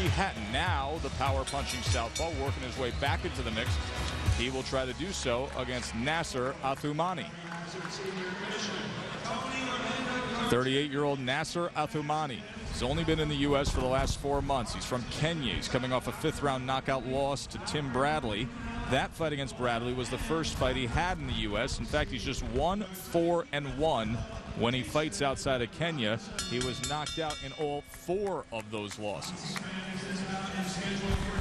Ricky Hatton, now the power punching southpaw, working his way back into the mix. He will try to do so against Nasser Athumani. 38-year-old Nasser Athumani. He's only been in the U.S. for the last 4 months. He's from Kenya. He's coming off a 5th-round knockout loss to Tim Bradley. That fight against Bradley was the first fight he had in the U.S. In fact, he's just 1-4-1 when he fights outside of Kenya. He was knocked out in all 4 of those losses.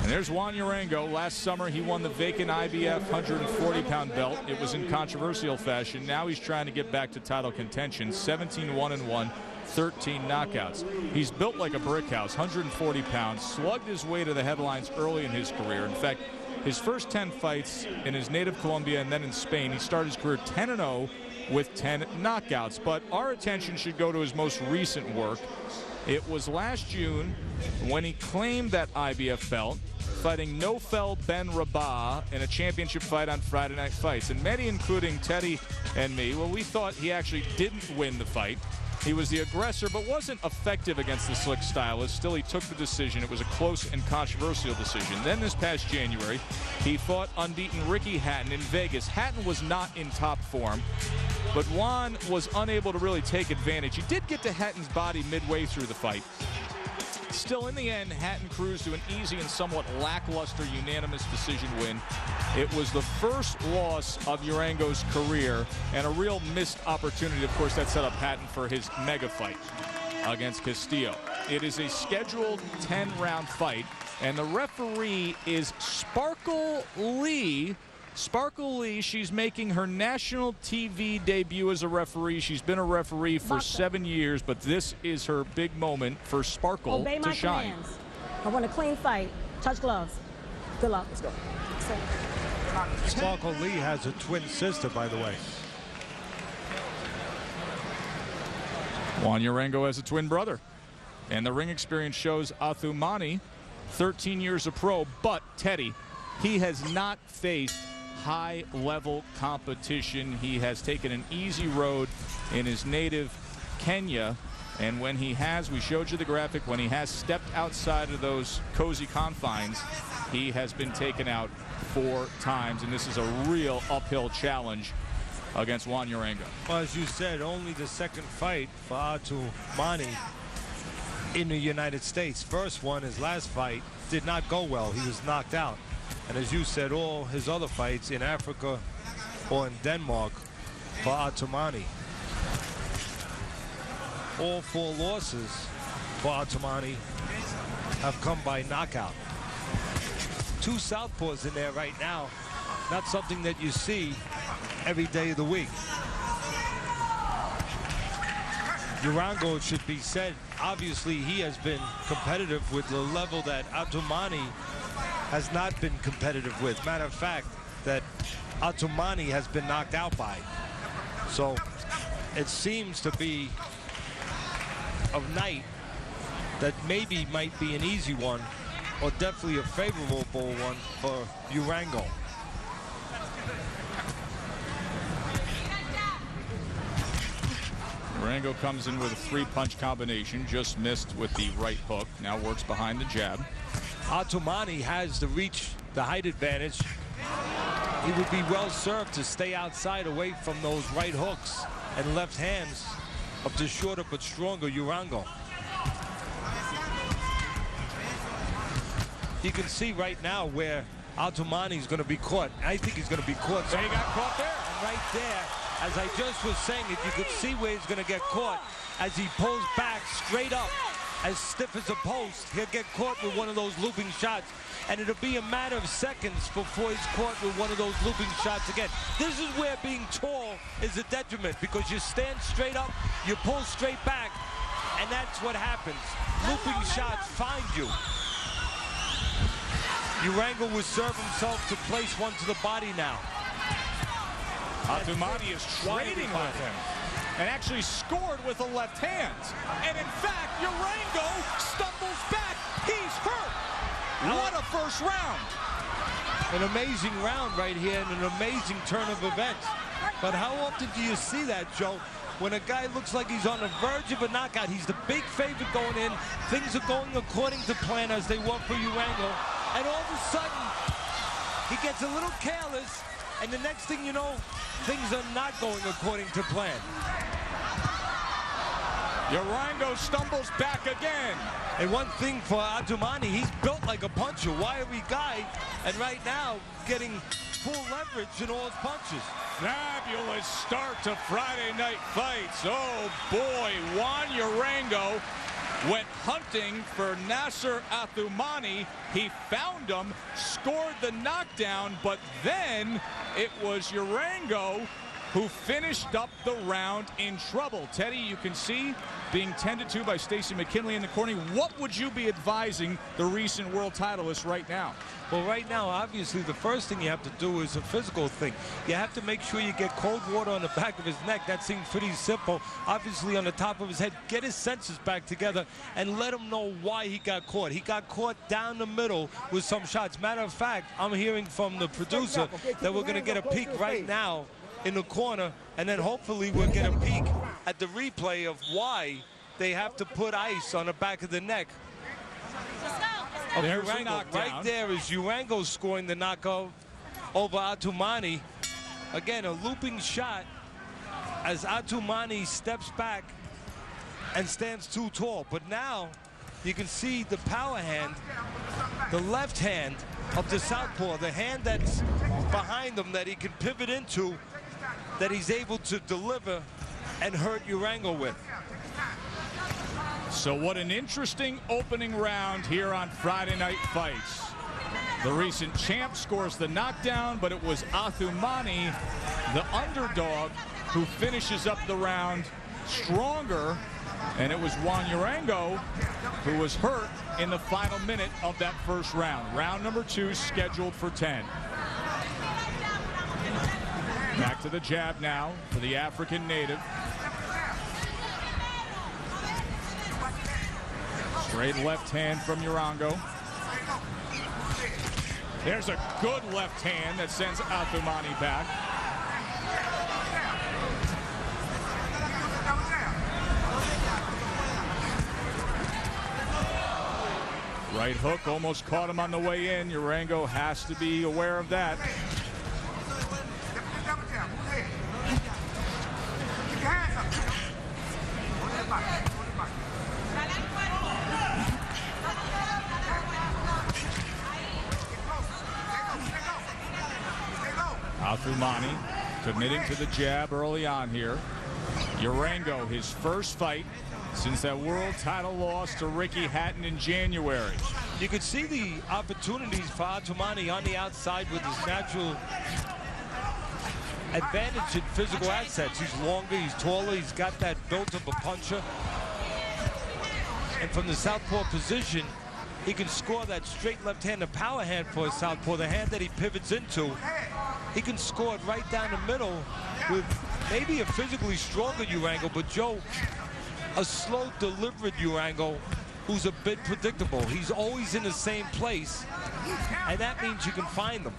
And there's Juan Urango. Last summer, he won the vacant IBF 140-pound belt. It was in controversial fashion. Now he's trying to get back to title contention. 17-1-1, 13 knockouts. He's built like a brick house, 140 pounds, slugged his way to the headlines early in his career. In fact, his first 10 fights in his native Colombia and then in Spain, he started his career 10-0 with 10 knockouts. But our attention should go to his most recent work. It was last June when he claimed that IBF belt, fighting Nofel Ben Rabah in a championship fight on Friday Night Fights. And many, including Teddy and me, well, we thought he actually didn't win the fight. He was the aggressor, but wasn't effective against the slick stylist. Still, he took the decision. It was a close and controversial decision. Then this past January, he fought unbeaten Ricky Hatton in Vegas. Hatton was not in top form, but Juan was unable to really take advantage. He did get to Hatton's body midway through the fight. Still, in the end, Hatton cruised to an easy and somewhat lackluster unanimous decision win. It was the first loss of Urango's career and a real missed opportunity. Of course, that set up Hatton for his mega fight against Castillo. It is a scheduled 10-round fight, and the referee is Sparkle Lee. Sparkle Lee, she's making her national TV debut as a referee. She's been a referee for 7 years, but this is her big moment for Sparkle Obey my to shine. commands. I want a clean fight. Touch gloves. Good luck. Let's go. Sparkle Lee has a twin sister, by the way. Juan Urango has a twin brother. And the ring experience shows Athumani, 13 years of pro, but Teddy, he has not faced high-level competition. He has taken an easy road in his native Kenya, and when he has, we showed you the graphic, when he has stepped outside of those cozy confines, he has been taken out 4 times, and this is a real uphill challenge against Juan Urango. Well, as you said, only the second fight for Athumani in the United States. First one, his last fight, did not go well. He was knocked out. And as you said, all his other fights in Africa or in Denmark for Athumani. All 4 losses for Athumani have come by knockout. 2 southpaws in there right now. Not something that you see every day of the week. Urango, it should be said, obviously he has been competitive with the level that Athumani has not been competitive with. Matter of fact, that Athumani has been knocked out by. So it seems to be a night that maybe might be an easy one, or definitely a favorable one for Urango. Urango comes in with a 3-punch combination, just missed with the right hook, now works behind the jab. Athumani has the reach, the height advantage. He would be well served to stay outside away from those right hooks and left hands of the shorter but stronger Urango. You can see right now where Athumani is going to be caught. I think he's going to be caught. So he got caught there. And right there, as I just was saying, if you could see where he's going to get caught as he pulls back straight up, as stiff as a post, he'll get caught with one of those looping shots. And it'll be a matter of seconds before he's caught with one of those looping shots again. This is where being tall is a detriment, because you stand straight up, you pull straight back, and that's what happens. Looping shots find you. Urango will serve himself to place one to the body now. Athumani is trading with him and actually scored with a left hand. And in fact, Urango stumbles back. He's hurt. What a first round. An amazing round right here and an amazing turn of events. But how often do you see that, Joe? when a guy looks like he's on the verge of a knockout, he's the big favorite going in. Things are going according to plan as they work for Urango. And all of a sudden, he gets a little careless, and the next thing you know, things are not going according to plan. Urango stumbles back again. And one thing for Athumani, he's built like a puncher, wiry guy, and right now getting full leverage in all his punches. Fabulous start to Friday night fights. Oh boy, Juan Urango went hunting for Nasser Athumani. He found him, scored the knockdown, but then it was Urango who finished up the round in trouble. Teddy, you can see being tended to by Stacy McKinley in the corner. What would you be advising the recent world titleist right now? Well, right now, obviously, the first thing you have to do is a physical thing. You have to make sure you get cold water on the back of his neck. That seems pretty simple. Obviously, on the top of his head, get his senses back together and let him know why he got caught. He got caught down the middle with some shots. Matter of fact, I'm hearing from the producer that we're going to get a peek right now in the corner, and then hopefully we'll get a peek at the replay of why they have to put ice on the back of the neck of Urango. Right there is Urango scoring the knockout over Athumani. Again, a looping shot as Athumani steps back and stands too tall. But now you can see the power hand, the left hand of the southpaw, the hand that's behind him that he can pivot into, that he's able to deliver and hurt Urango with. So what an interesting opening round here on Friday Night Fights. The recent champ scores the knockdown, but it was Athumani, the underdog, who finishes up the round stronger, and it was Juan Urango who was hurt in the final minute of that first round. Round number 2 scheduled for 10. Back to the jab now for the African native. Straight left hand from Urango. There's a good left hand that sends Athumani back. Right hook almost caught him on the way in. Urango has to be aware of that. Athumani committing to the jab early on here. Urango, his first fight since that world title loss to Ricky Hatton in January. You could see the opportunities for Athumani on the outside with his natural advantage in physical assets. He's longer, he's taller, he's got that built of a puncher. And from the southpaw position, he can score that straight left hand, the power hand for his southpaw, the hand that he pivots into. He can score it right down the middle with maybe a physically stronger Urango, but Joe, a slow delivered Urango who's a bit predictable. He's always in the same place, and that means you can find them.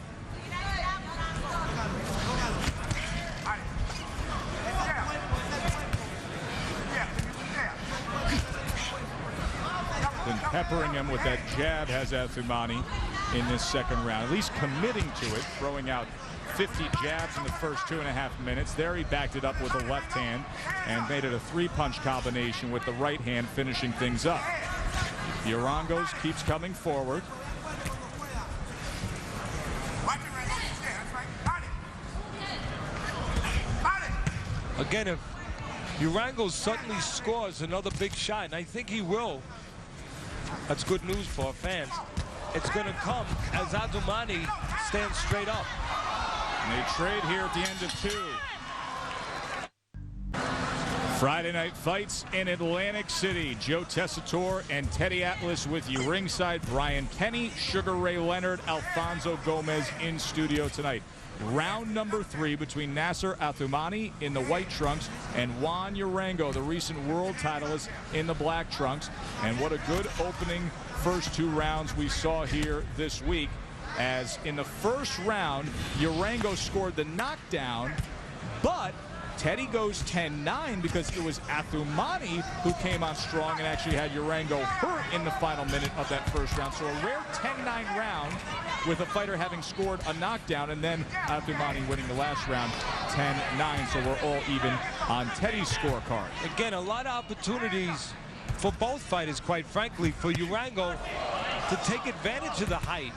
Then peppering him with that jab has Athumani in this second round, at least committing to it, throwing out 50 jabs in the first 2.5 minutes. There he backed it up with the left hand and made it a 3-punch combination with the right hand, finishing things up. Urango keeps coming forward. Again, if Urango suddenly scores another big shot, and I think he will, that's good news for our fans. It's going to come as Athumani stands straight up. And they trade here at the end of 2. Friday Night Fights in Atlantic City. Joe Tessitore and Teddy Atlas with you ringside. Brian Kenny, Sugar Ray Leonard, Alfonso Gomez in studio tonight. Round number 3 between Nasser Athumani in the white trunks and Juan Urango, the recent world titleist, in the black trunks. And what a good opening first 2 rounds we saw here this week, as in the first round Urango scored the knockdown, but Teddy goes 10-9 because it was Athumani who came on strong and actually had Urango hurt in the final minute of that first round. So a rare 10-9 round with a fighter having scored a knockdown, and then Athumani winning the last round 10-9. So we're all even on Teddy's scorecard. Again, a lot of opportunities for both fighters, quite frankly, for Urango to take advantage of the height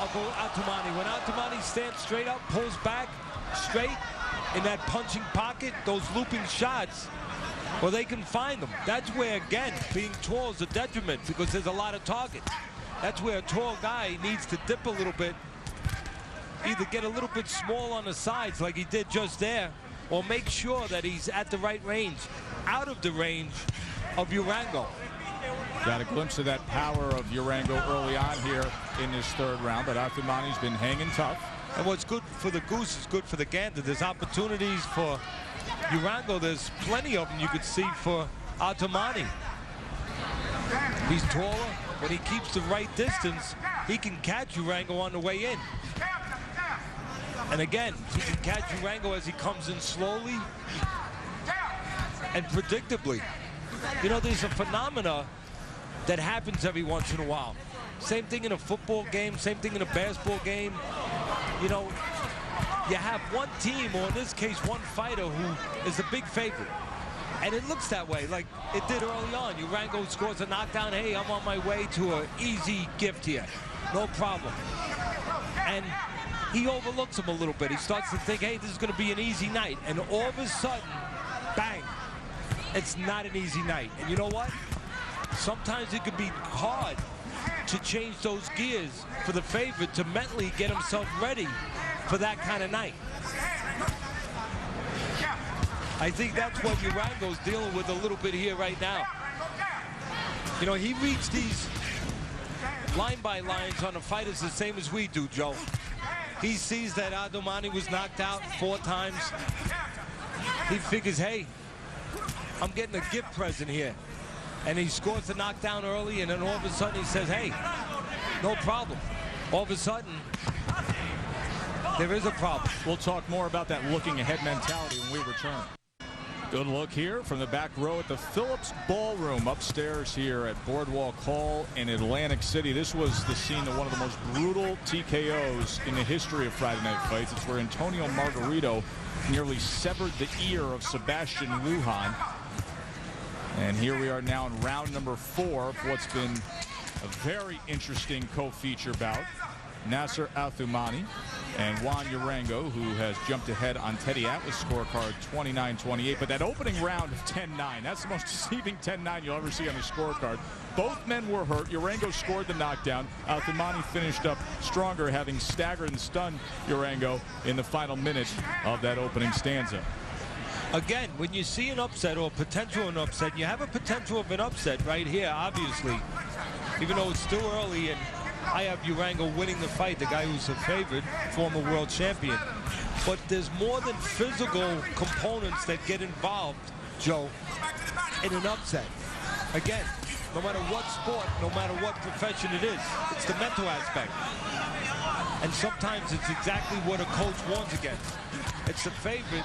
of Athumani. When Athumani stands straight up, pulls back straight in that punching pocket, those looping shots, well, they can find them. That's where, again, being tall is a detriment because there's a lot of targets. That's where a tall guy needs to dip a little bit, either get a little bit small on the sides like he did just there, or make sure that he's at the right range, out of the range of Urango. Got a glimpse of that power of Urango early on here in this third round, but Athumani's been hanging tough. And what's good for the goose is good for the gander. There's opportunities for Urango. There's plenty of them you could see for Athumani. He's taller. When he keeps the right distance, he can catch Urango on the way in. And again, he can catch Urango as he comes in slowly and predictably. You know, there's a phenomena that happens every once in a while. Same thing in a football game, same thing in a basketball game. You know, you have one team, or in this case, one fighter who is the big favorite. And it looks that way, like it did early on. Urango scores a knockdown. Hey, I'm on my way to an easy gift here. No problem. And he overlooks him a little bit. He starts to think, hey, this is going to be an easy night. And all of a sudden, bang, it's not an easy night. And you know what? Sometimes it could be hard to change those gears for the favorite to mentally get himself ready for that kind of night. I think that's what Urango's dealing with a little bit here right now. You know, he reads these line by lines on the fighters the same as we do, Joe. He sees that Athumani was knocked out 4 times. He figures, hey, I'm getting a gift present here. And he scores the knockdown early, and then all of a sudden he says, hey, no problem. All of a sudden, there is a problem. We'll talk more about that looking ahead mentality when we return. Good look here from the back row at the Phillips Ballroom upstairs here at Boardwalk Hall in Atlantic City. This was the scene of one of the most brutal TKOs in the history of Friday Night Fights. It's where Antonio Margarito nearly severed the ear of Sebastian Lujan. And here we are now in round number 4 of what's been a very interesting co-feature bout. Nasser Athumani and Juan Urango, who has jumped ahead on Teddy Atlas' scorecard 29-28. But that opening round of 10-9, that's the most deceiving 10-9 you'll ever see on the scorecard. Both men were hurt. Urango scored the knockdown. Athumani finished up stronger, having staggered and stunned Urango in the final minute of that opening stanza. Again, when you see an upset or potential of an upset, you have a potential of an upset right here, obviously. Even though it's still early and I have Urango winning the fight, the guy who's a favorite, former world champion. But there's more than physical components that get involved, Joe, in an upset. Again, no matter what sport, no matter what profession it is, it's the mental aspect. And sometimes it's exactly what a coach warns against. It's the favorite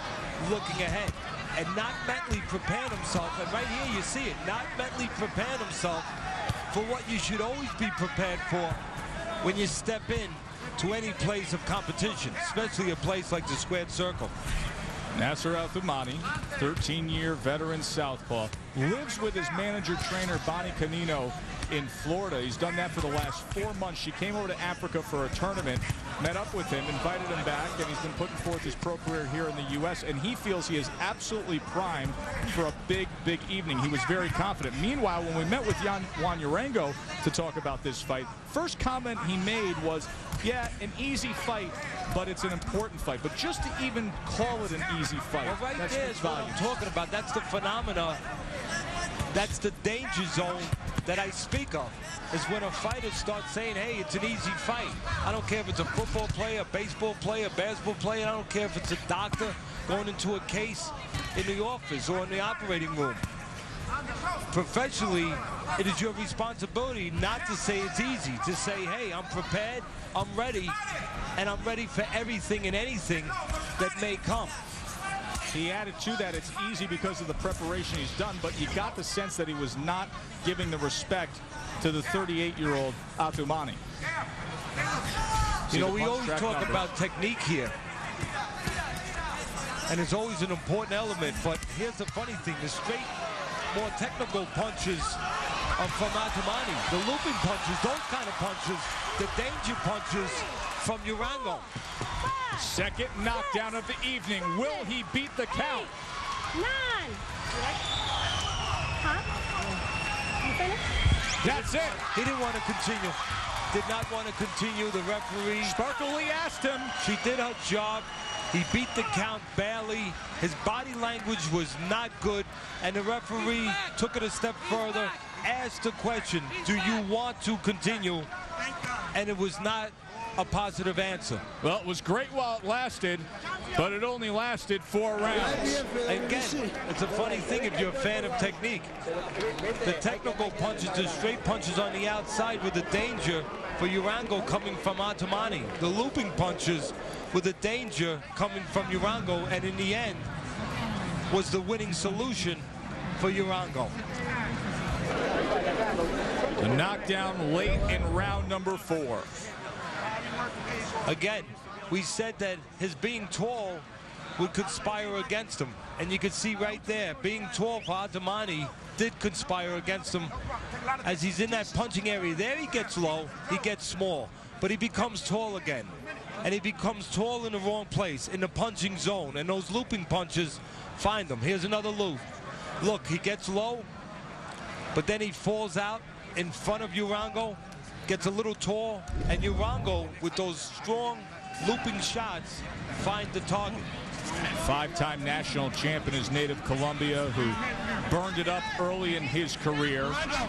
looking ahead and not mentally preparing himself. And right here you see it, not mentally preparing himself for what you should always be prepared for when you step in to any place of competition, especially a place like the squared circle. Nasser Athumani, 13-year veteran southpaw, lives with his manager-trainer Bonnie Canino in Florida. He's done that for the last 4 months. She came over to Africa for a tournament, met up with him, invited him back, and he's been putting forth his pro career here in the U.S., and he feels he is absolutely primed for a big, big evening. He was very confident. Meanwhile, when we met with Juan Urango to talk about this fight, first comment he made was, yeah, an easy fight, but it's an important fight. But just to even call it an easy fight, well, right there is what I'm talking about. That's the phenomena. That's the danger zone that I speak of, is when a fighter starts saying, hey, it's an easy fight. I don't care if it's a football player, a baseball player, a basketball player. I don't care if it's a doctor going into a case in the office or in the operating room. Professionally, it is your responsibility not to say it's easy, to say, hey, I'm prepared, I'm ready, and I'm ready for everything and anything that may come. He added to that, it's easy because of the preparation he's done, but you got the sense that he was not giving the respect to the 38-year-old Athumani. You know, we always talk about technique here. And it's always an important element, but here's the funny thing. The straight, more technical punches are from Athumani. The looping punches, those kind of punches, the danger punches from Urango. Second knockdown of the evening. Will he beat the count? 9. Huh? You finished? That's it. He didn't want to continue. Did not want to continue. The referee, Sparkle Lee asked him. she did her job. He beat the count barely. His body language was not good. And the referee took it a step further, asked the question, do you want to continue? And it was not a positive answer. Well, it was great while it lasted, but it only lasted 4 rounds. Again, it's a funny thing if you're a fan of technique. The technical punches, the straight punches on the outside with the danger for Urango coming from Athumani. The looping punches with the danger coming from Urango, and in the end was the winning solution for Urango. The knockdown late in round number 4. Again, we said that his being tall would conspire against him. And you can see right there, being tall for Athumani did conspire against him. As he's in that punching area, there he gets low, he gets small, but he becomes tall again. And he becomes tall in the wrong place, in the punching zone. And those looping punches find him. Here's another loop. Look, he gets low, but then he falls out in front of Urango, gets a little tall, and Urango, with those strong looping shots, finds the target. 5-time national champion is native Colombia, who burned it up early in his career,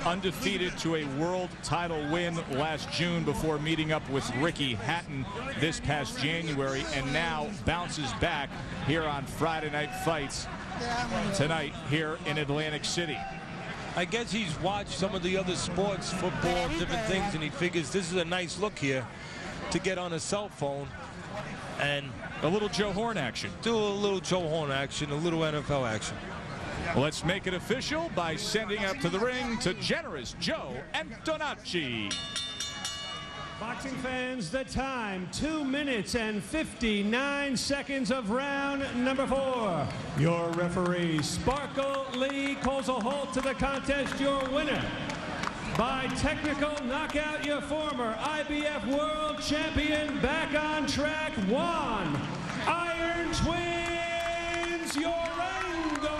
undefeated to a world title win last June before meeting up with Ricky Hatton this past January, and now bounces back here on Friday Night Fights tonight here in Atlantic City. I guess he's watched some of the other sports, football, different things, and he figures this is a nice look here to get on a cell phone and a little Joe Horn action. Do a little Joe Horn action, a little NFL action. Let's make it official by sending up to the ring to generous Joe Antonacci. Boxing fans, the time, 2 minutes and 59 seconds of round number 4. Your referee, Sparkle Lee, calls a halt to the contest. Your winner, by technical knockout, your former IBF World Champion, back on track, Juan, Iron Twins, Urango.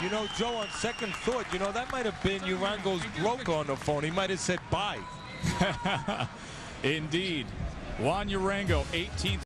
You know, Joe, on second thought, you know, that might have been Urango's broker on the phone. He might have said bye. Indeed. Juan Urango, 18th.